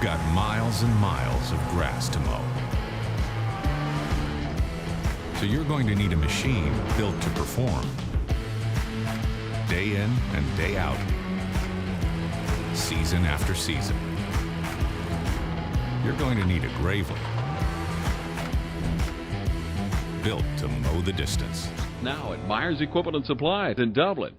got miles and miles of grass to mow. So you're going to need a machine built to perform. Day in and day out. Season after season. You're going to need a Gravely. Built to mow the distance. Now at Myers Equipment and Supply in Dublin.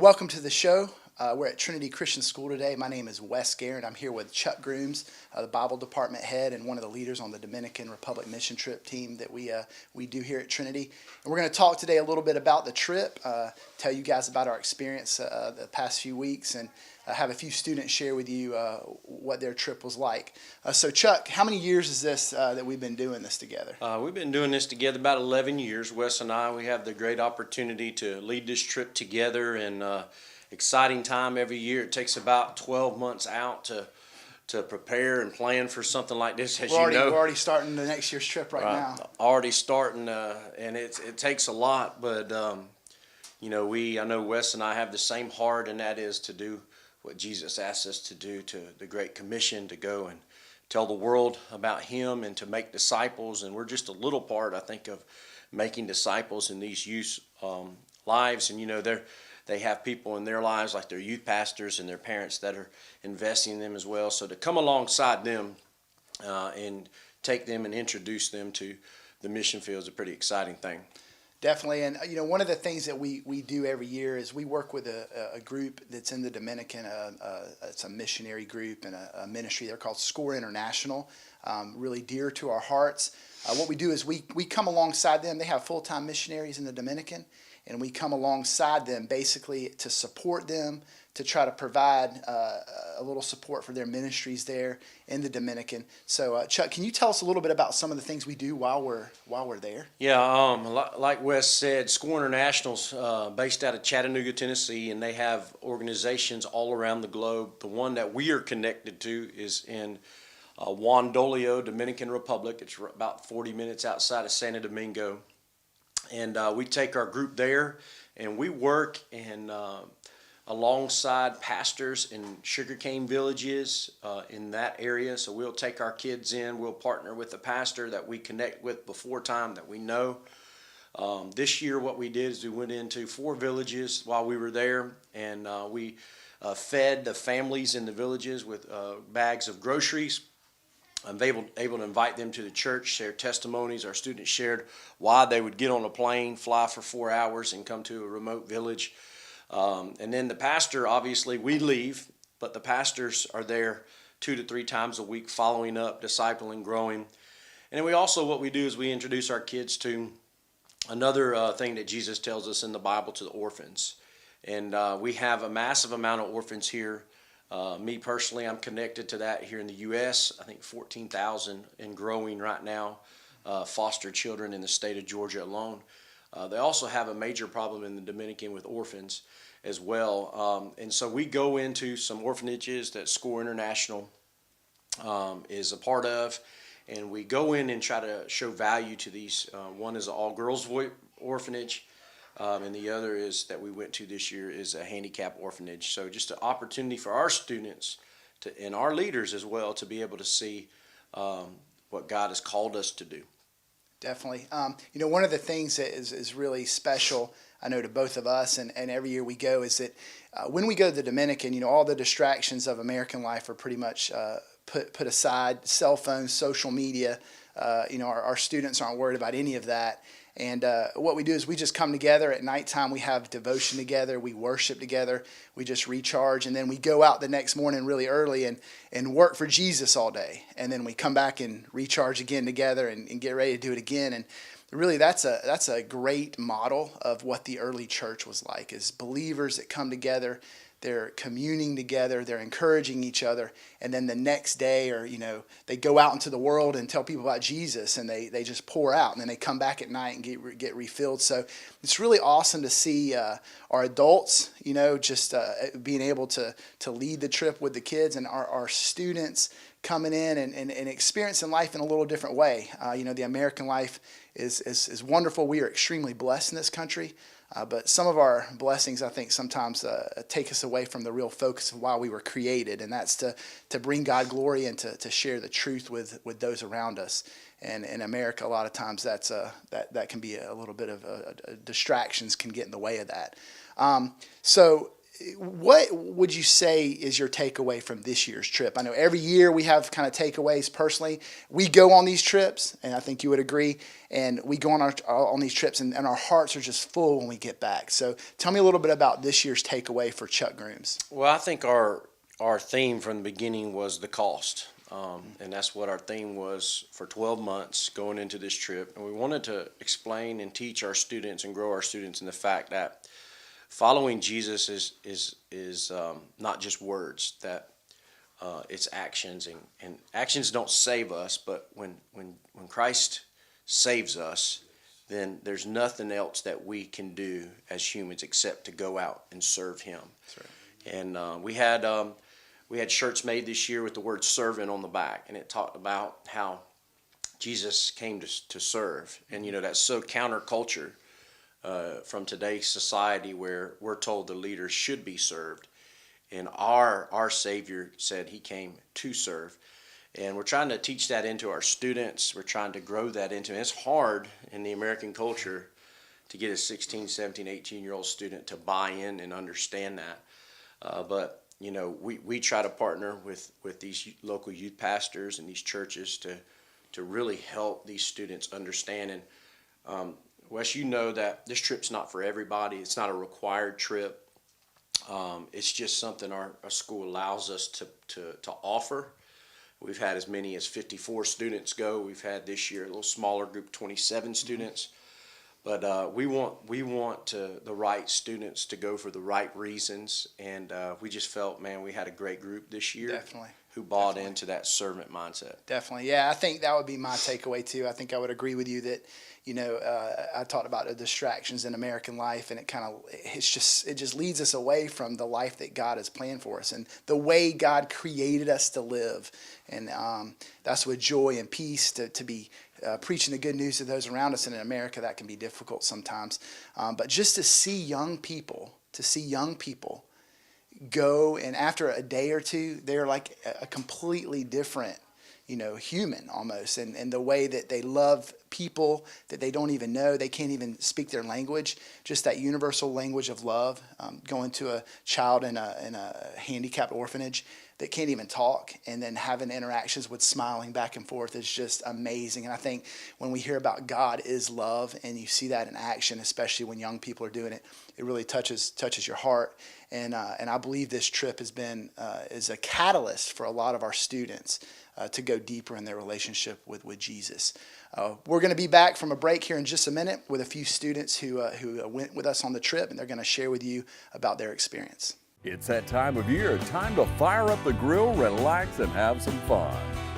Welcome to the show. We're at Trinity Christian School today. My name is Wes Garrett. I'm here with Chuck Grooms, the Bible department head and one of the leaders on the Dominican Republic mission trip team that we do here at Trinity. And we're going to talk today a little bit about the trip, tell you guys about our experience the past few weeks, and have a few students share with you what their trip was like. So Chuck, how many years is this that we've been doing this together? We've been doing this together about 11 years. Wes and I, we have the great opportunity to lead this trip together, and exciting time every year. It takes about 12 months out to prepare and plan for something like this, as you know. We're already starting the next year's trip right now. Already starting, and it takes a lot, but I know Wes and I have the same heart, and that is to do what Jesus asked us to do, to the Great Commission, to go and tell the world about Him and to make disciples. And we're just a little part, I think, of making disciples in these youth lives. And they have people in their lives like their youth pastors and their parents that are investing in them as well. So to come alongside them and take them and introduce them to the mission field is a pretty exciting thing. Definitely. And, one of the things that we do every year is we work with a group that's in the Dominican. It's a missionary group and a ministry. They're called SCORE International, really dear to our hearts. What we do is we come alongside them. They have full-time missionaries in the Dominican, and we come alongside them basically to support them, to try to provide a little support for their ministries there in the Dominican. So, Chuck, can you tell us a little bit about some of the things we do while we're there? Yeah, like Wes said, SCORE International's based out of Chattanooga, Tennessee, and they have organizations all around the globe. The one that we are connected to is in Juan Dolio, Dominican Republic. It's about 40 minutes outside of Santo Domingo. And we take our group there, and we work alongside pastors in sugarcane villages in that area. So we'll take our kids in. We'll partner with a pastor that we connect with before time that we know. This year what we did is we went into 4 villages while we were there, and we fed the families in the villages with bags of groceries. I'm able to invite them to the church, share testimonies. Our students shared why they would get on a plane, fly for 4 hours, and come to a remote village. And then the pastor, obviously, we leave, but the pastors are there 2 to 3 times a week, following up, discipling, growing. And then what we do is we introduce our kids to another thing that Jesus tells us in the Bible, to the orphans. And we have a massive amount of orphans here. Me personally, I'm connected to that here in the U.S. I think 14,000 and growing right now, foster children in the state of Georgia alone. They also have a major problem in the Dominican with orphans as well. And so we go into some orphanages that SCORE International is a part of, and we go in and try to show value to these. One is an all-girls orphanage. And the other is that we went to this year is a handicap orphanage. So just an opportunity for our students and our leaders as well to be able to see what God has called us to do. Definitely. One of the things that is really special, I know, to both of us, and every year we go, is that when we go to the Dominican, all the distractions of American life are pretty much put aside. Cell phones, social media, our students aren't worried about any of that. And what we do is we just come together at nighttime. We have devotion together. We worship together. We just recharge. And then we go out the next morning really early and work for Jesus all day. And then we come back and recharge again together and get ready to do it again. And really that's a great model of what the early church was like, is believers that come together. they're communing together, they're encouraging each other, and then the next day, or they go out into the world and tell people about Jesus, and they just pour out, and then they come back at night and get refilled. So it's really awesome to see our adults, just being able to lead the trip with the kids, and our students coming in and experiencing life in a little different way. The American life is wonderful. We are extremely blessed in this country. But some of our blessings, I think, sometimes take us away from the real focus of why we were created, and that's to bring God glory and to share the truth with those around us. And in America, a lot of times that can be a little bit of distractions can get in the way of that. So what would you say is your takeaway from this year's trip? I know every year we have kind of takeaways. Personally, we go on these trips, and I think you would agree, and we go on these trips, and our hearts are just full when we get back. So tell me a little bit about this year's takeaway for Chuck Grooms. Well, I think our theme from the beginning was the cost, and that's what our theme was for 12 months going into this trip. And we wanted to explain and teach our students and grow our students in the fact that following Jesus is not just words, that it's actions, and actions don't save us, but when Christ saves us, then there's nothing else that we can do as humans except to go out and serve Him. That's right. And we had shirts made this year with the word servant on the back, and it talked about how Jesus came to serve, and that's so counterculture from today's society, where we're told the leaders should be served, and our Savior said He came to serve. And we're trying to teach that into our students. We're trying to grow that into, and it's hard in the American culture to get a 16, 17, 18-year-old student to buy in and understand that. But we try to partner with these local youth pastors and these churches to really help these students understand. And Wes, that this trip's not for everybody. It's not a required trip. It's just something our school allows us to offer. We've had as many as 54 students go. We've had this year a little smaller group, 27 students. But we want the right students to go for the right reasons. And we just felt, man, we had a great group this year. Definitely. Who bought into that servant mindset. Definitely. Yeah, I think that would be my takeaway too. I think I would agree with you that, I talked about the distractions in American life, and it just leads us away from the life that God has planned for us and the way God created us to live. And that's with joy and peace to be preaching the good news to those around us. And in America, that can be difficult sometimes. But just to see young people go, and after a day or two, they're like a completely different, human almost. And the way that they love people that they don't even know, they can't even speak their language, just that universal language of love. Going to a child in a handicapped orphanage that can't even talk, and then having interactions with smiling back and forth is just amazing. And I think when we hear about God is love, and you see that in action, especially when young people are doing it, it really touches your heart. And I believe this trip has been is a catalyst for a lot of our students to go deeper in their relationship with Jesus. We're going to be back from a break here in just a minute with a few students who went with us on the trip, and they're going to share with you about their experience. It's that time of year, time to fire up the grill, relax, and have some fun.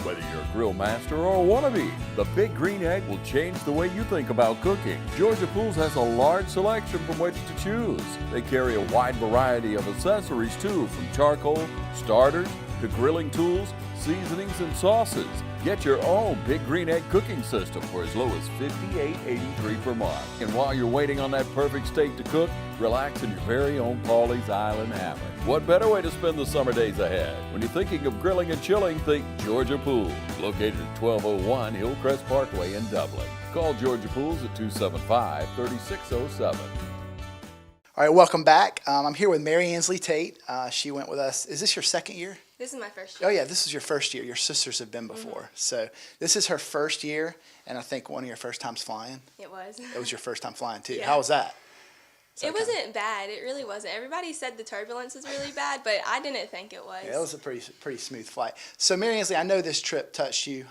Whether you're a grill master or a wannabe, the Big Green Egg will change the way you think about cooking. Georgia Pools has a large selection from which to choose. They carry a wide variety of accessories too, from charcoal, starters, to grilling tools, seasonings, and sauces. Get your own Big Green Egg cooking system for as low as $58.83 per month. And while you're waiting on that perfect steak to cook, relax in your very own Pawleys Island hammock. What better way to spend the summer days ahead? When you're thinking of grilling and chilling, think Georgia Pools, located at 1201 Hillcrest Parkway in Dublin. Call Georgia Pools at 275-3607. All right, welcome back. I'm here with Mary Ansley Tate. She went with us. Is this your second year? This is my first year. Oh, yeah, this is your first year. Your sisters have been before. Mm-hmm. So this is her first year, and I think one of your first times flying. It was. It was your first time flying, too. Yeah. How was that? It wasn't bad. It really wasn't. Everybody said the turbulence was really bad, but I didn't think it was. Yeah, it was a pretty smooth flight. So, Mary Ansley, I know this trip touched you,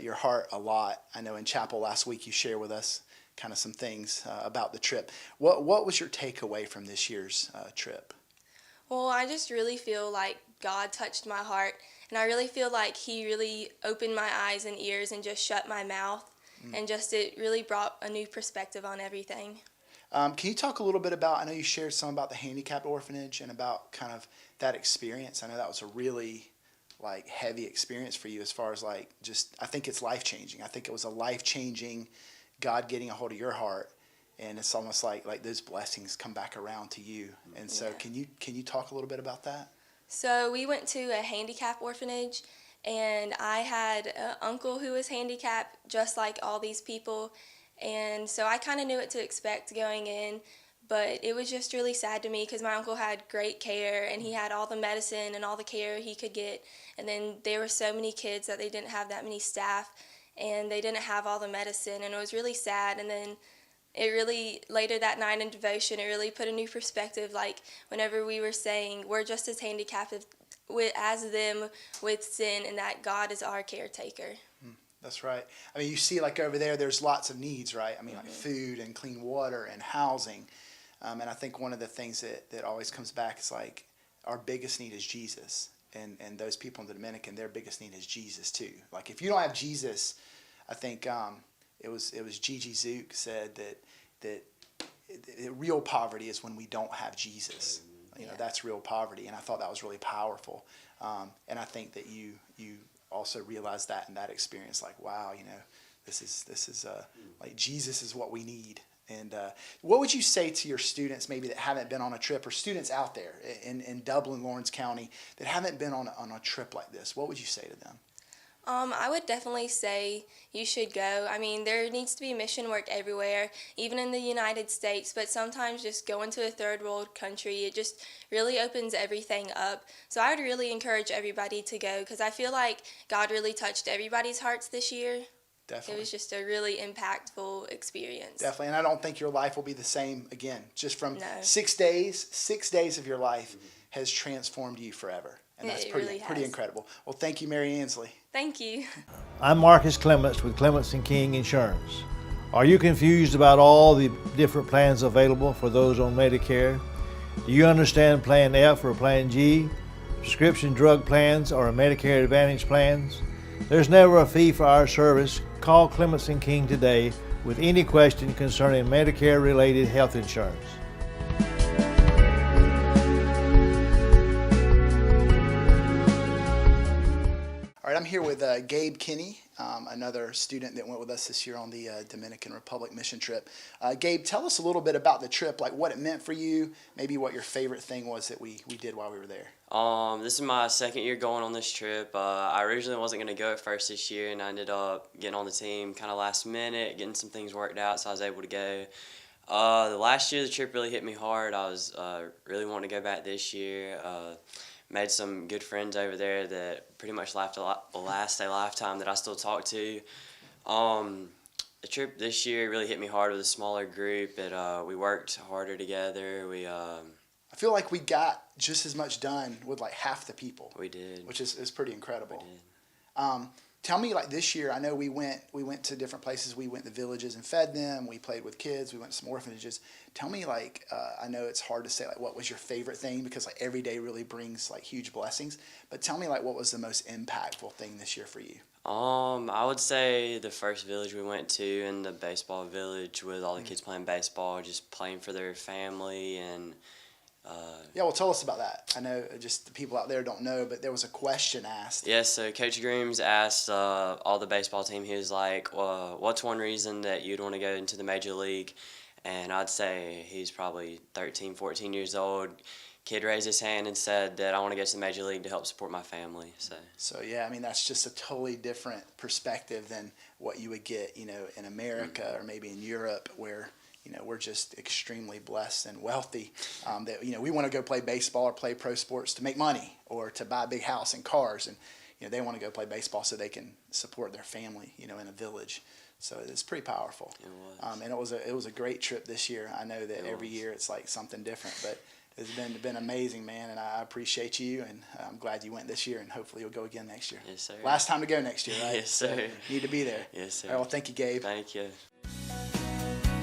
your heart a lot. I know in chapel last week you shared with us kind of some things about the trip. What was your takeaway from this year's trip? Well, I just really feel like God touched my heart, and I really feel like He really opened my eyes and ears and just shut my mouth, and just it really brought a new perspective on everything. Can you talk a little bit about, I know you shared some about the handicapped orphanage and about kind of that experience. I know that was a really like heavy experience for you as far as like just, I think it's life-changing. I think it was a life-changing God getting a hold of your heart, and it's almost like those blessings come back around to you. And so can you talk a little bit about that? So we went to a handicap orphanage, and I had an uncle who was handicapped just like all these people, and so I kind of knew what to expect going in, but it was just really sad to me because my uncle had great care, and he had all the medicine and all the care he could get, and then there were so many kids that they didn't have that many staff, and they didn't have all the medicine, and it was really sad. And then it really, later that night in devotion, it really put a new perspective, like whenever we were saying we're just as handicapped as them with sin, and that God is our caretaker. That's right. I mean, you see like over there, there's lots of needs, right? I mean, like food and clean water and housing. And I think one of the things that always comes back is like our biggest need is Jesus. And those people in the Dominican, their biggest need is Jesus too. Like if you don't have Jesus, I think it was Gigi Zook said that real poverty is when we don't have Jesus. You know, that's real poverty. And I thought that was really powerful. And I think that you also realized that in that experience, like, wow, you know, this is like Jesus is what we need. And what would you say to your students maybe that haven't been on a trip, or students out there in Dublin, Lawrence County that haven't been on a trip like this? What would you say to them? I would definitely say you should go. I mean, there needs to be mission work everywhere, even in the United States, but sometimes just going to a third world country, it just really opens everything up. So I would really encourage everybody to go, because I feel like God really touched everybody's hearts this year. Definitely. It was just a really impactful experience. Definitely, and I don't think your life will be the same again. Just from No. 6 days of your life has transformed you forever. And that's It pretty really pretty has. incredible. Well, thank you, Mary Ansley. Thank you. I'm Marcus Clements with Clements & King Insurance. Are you confused about all the different plans available for those on Medicare? Do you understand Plan F or Plan G, prescription drug plans, or Medicare Advantage plans? There's never a fee for our service. Call Clements & King today with any question concerning Medicare-related health insurance. All right, I'm here with Gabe Kinney, another student that went with us this year on the Dominican Republic mission trip. Gabe, tell us a little bit about the trip, like what it meant for you, maybe what your favorite thing was that we did while we were there. This is my second year going on this trip. I originally wasn't going to go at first this year, and I ended up getting on the team kind of last minute, getting some things worked out, so I was able to go. The last year, the trip really hit me hard. I was really wanting to go back this year. Made some good friends over there that pretty much last a lifetime that I still talk to. The trip this year really hit me hard with a smaller group. We worked harder together. I feel like we got just as much done with like half the people. We did. Which is pretty incredible. We did. Tell me, like this year, I know we went to different places. We went to villages and fed them. We played with kids. We went to some orphanages. Tell me, like, I know it's hard to say, like, what was your favorite thing, because like every day really brings like huge blessings. But tell me, like, what was the most impactful thing this year for you? I would say the first village we went to, in the baseball village, with all the kids playing baseball, just playing for their family. And yeah, well, tell us about that. I know just the people out there don't know, but there was a question asked. Yes, so Coach Grooms asked all the baseball team, he was like, what's one reason that you'd want to go into the major league? And I'd say he's probably 13, 14 years old. Kid raised his hand and said that I want to go to the major league to help support my family. So yeah, I mean, that's just a totally different perspective than what you would get, you know, in America or maybe in Europe, where you know, we're just extremely blessed and wealthy that, you know, we want to go play baseball or play pro sports to make money or to buy a big house and cars. And, you know, they want to go play baseball so they can support their family, you know, in a village. So it's pretty powerful. It was. And it was a great trip this year. I know that every year it's like something different, but it's been amazing, man. And I appreciate you. And I'm glad you went this year, and hopefully you'll go again next year. Yes, sir. Last time to go next year, right? Yes, sir. So you need to be there. Yes, sir. All right, well, thank you, Gabe. Thank you.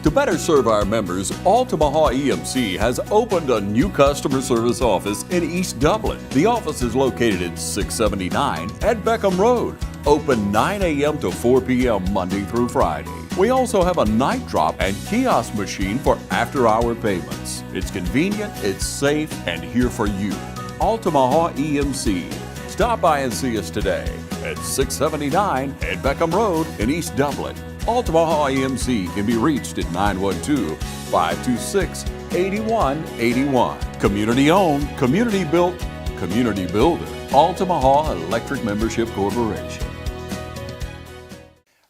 To better serve our members, Altamaha EMC has opened a new customer service office in East Dublin. The office is located at 679 at Beckham Road, open 9 a.m. to 4 p.m. Monday through Friday. We also have a night drop and kiosk machine for after-hour payments. It's convenient, it's safe, and here for you. Altamaha EMC. Stop by and see us today at 679 at Beckham Road in East Dublin. Altamaha EMC can be reached at 912-526-8181. Community owned, community built, community builder. Altamaha Electric Membership Corporation.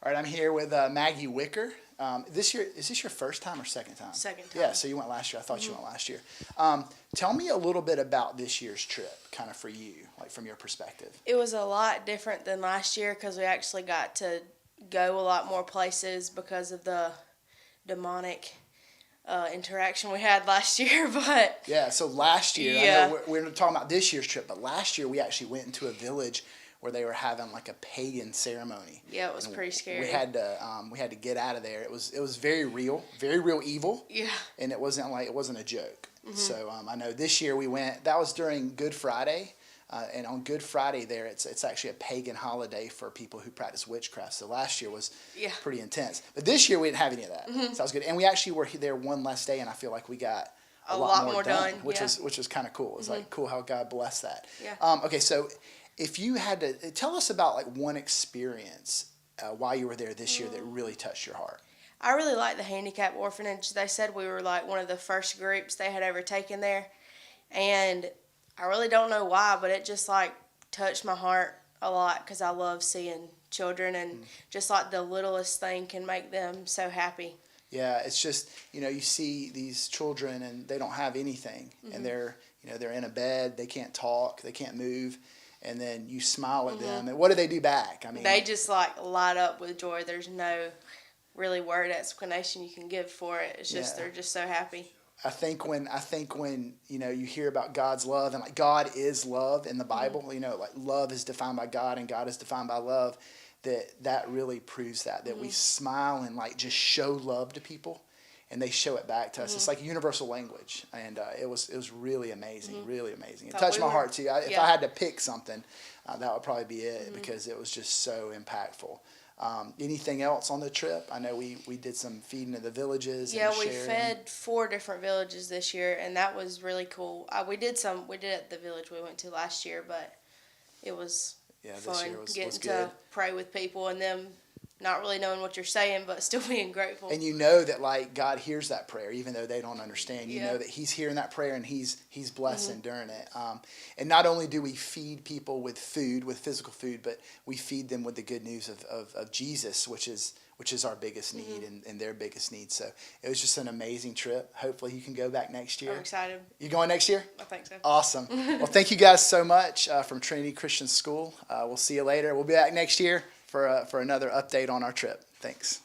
All right, I'm here with Maggie Wicker. This year, is this your first time or second time? Second time. Yeah, so you went last year. I thought you went last year. Tell me a little bit about this year's trip, kind of for you, like from your perspective. It was a lot different than last year because we actually got to go a lot more places because of the demonic interaction we had last year. But yeah, so last year, yeah. I know we're talking about this year's trip, but last year we actually went into a village where they were having like a pagan ceremony. Yeah, it was pretty scary. We had to get out of there. It was very real evil. Yeah. And it wasn't a joke. Mm-hmm. So I know this year we went. That was during Good Friday, and on Good Friday there, it's actually a pagan holiday for people who practice witchcraft. So last year was pretty intense. But this year we didn't have any of that. Mm-hmm. So that was good. And we actually were there one less day, and I feel like we got a lot more done, which was kind of cool. It was like cool how God blessed that. Yeah. Okay, so. If you had to tell us about like one experience while you were there this year that really touched your heart. I really liked the handicap orphanage. They said we were like one of the first groups they had ever taken there, and I really don't know why, but it just like touched my heart a lot because I love seeing children, and just like the littlest thing can make them so happy. Yeah, it's just, you see these children and they don't have anything, and they're in a bed, they can't talk, they can't move. And then you smile at them, and what do they do back? I mean, they just like light up with joy. There's no really word explanation you can give for it. It's just they're just so happy. I think when you hear about God's love, and like God is love in the Bible, like love is defined by God and God is defined by love, that really proves that we smile and like just show love to people. And they show it back to us. It's like universal language, and it was really amazing, really amazing. It touched my heart too. If I had to pick something, that would probably be it because it was just so impactful. Anything else on the trip? I know we did some feeding of the villages. Yeah, and we sharing. fed 4 different villages this year, and that was really cool. We did at the village we went to last year, but it was fun this year was getting good. to pray with people and them not really knowing what you're saying, but still being grateful. And you know that like God hears that prayer, even though they don't understand. You know that He's hearing that prayer and He's blessing during it. And not only do we feed people with food, with physical food, but we feed them with the good news of Jesus, which is our biggest need and their biggest need. So it was just an amazing trip. Hopefully you can go back next year. I'm excited. You going next year? I think so. Awesome. Well, thank you guys so much from Trinity Christian School. We'll see you later. We'll be back next year for another update on our trip. Thanks.